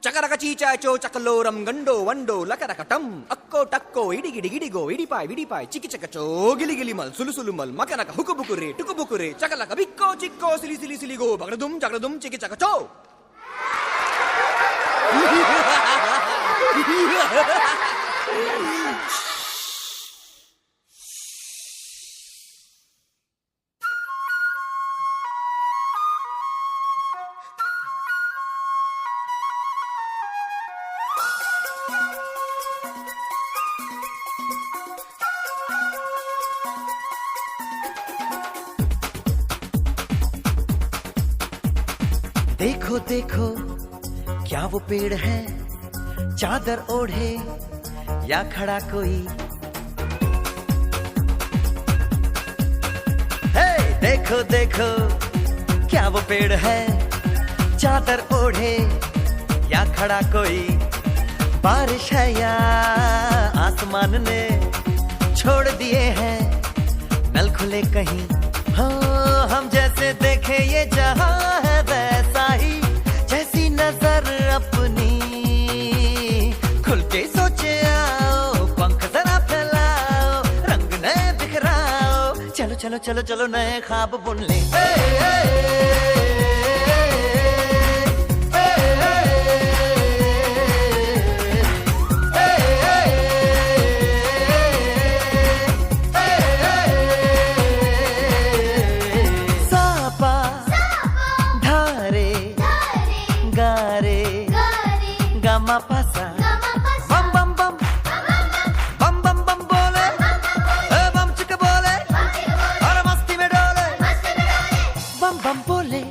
చకరక చీచాచో చకలోరం గండో వండో లకరకటం అక్కో టక్కో ఇడిగిడి గిడిగో ఇడిపాయ్ విడిపాయ్ చికి చకచో గిలిగిలి మల్ సులుసులు మల్ మకనక హుకుబుకురే టుకుబుకురే చకలక బిక్కో చిక్కో సిలి సిలి సిలిగో బగడదుం జగడదుం చికి చకచో देखो देखो क्या वो पेड़ है, चादर ओढ़े या खड़ा कोई। हे देखो देखो क्या वो पेड़ है, चादर ओढ़े या खड़ा कोई। बारिश है या आसमान ने छोड़ दिए हैं नल खुले कहीं। हाँ हम जैसे देखे ये जहां है वैसा ही, जैसी नजर अपनी खुल के सोचे आओ, पंख जरा फैलाओ, रंग नए बिखराओ। चलो चलो चलो चलो नए ख्वाब बुन ले। गामा पासा बम बम बम बम बम बम बोले बम चिक बोले और मस्ती में डोले बम बम बोले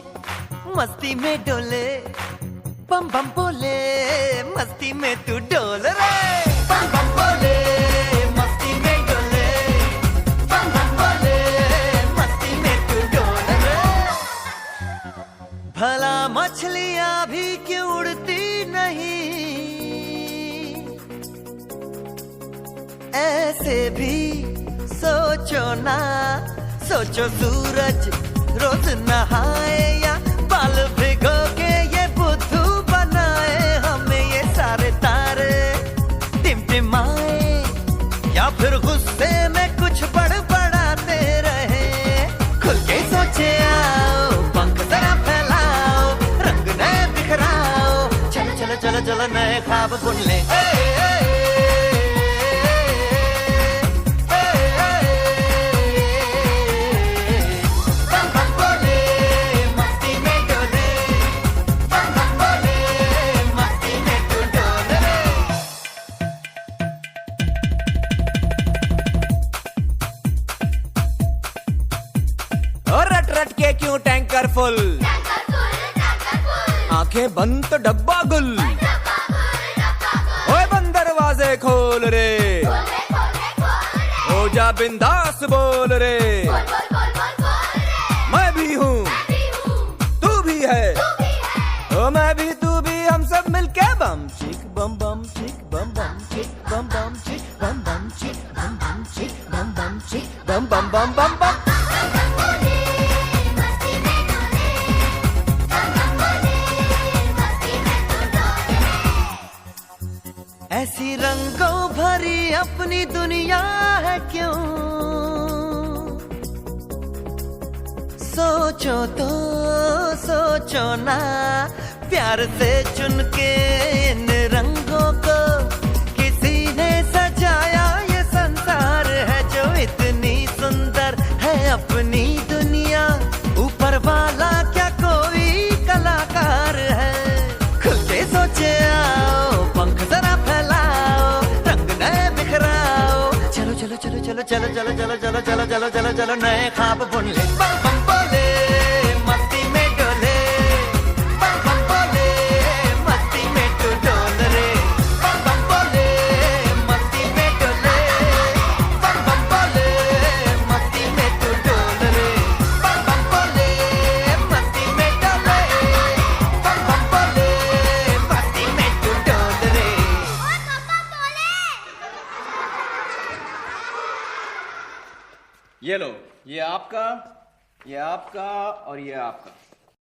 मस्ती में डोले बम बम बोले मस्ती में तू डोल रे। बम बम बोले मस्ती में डोले बम बम बोले मस्ती में तू डोल रे। भला मछलियां भी क्यों उड़ती नहीं, ऐसे भी सोचो ना। सोचो सूरज रोज नहाए या बाल भिगो के ये बुद्धू बनाए। हमें ये सारे तारे टिमटिमाए या फिर गुस्से में कुछ बड़बड़ाते रहे। खुल के सोचे आओ, पंख जरा फैलाओ, रंग नए बिखराओ। चलो चलो चलो चलो नए ख्वाब बुन ले। रट रट के क्यों टैंकर फुल, आंखें बंद तो डब्बा गुल। ओए बंद दरवाजे खोल रे, हो जा बिंदास बोल रे। मैं भी हूँ तू भी है, ओ मैं भी तू भी, हम सब मिलके बम चिक बम बम चिक बम बम चिक बम बम चिक बम बम चिक बम बम चिक बम बम चिक बम बम बम बम बम। ऐसी रंगों भरी अपनी दुनिया है क्यों, सोचो तो सोचो ना। प्यार से चुन के इन रंगों को किसी ने सजाया। ये संसार है जो इतनी सुंदर है अपनी दुनिया। ऊपर वाला क्या कोई कलाकार है। खुल के सोचे आओ, पंख जरा फैलाओ, रंग नए बिखराओ। चलो चलो चलो चलो चलो चलो चलो चलो चलो चलो चलो चलो नए ख्वाब बुन ले। बम बम बोले मस्ती में डोले, बम बम बोले मस्ती में तू डोल रे। बम बम बोले मस्ती में डोले, बम बम बोले मस्ती में तू डोल रे। बम बम बोले मस्ती में डोले, बम बम बोले मस्ती में तू डोल रे। ये लो, ये आपका और ये आपका।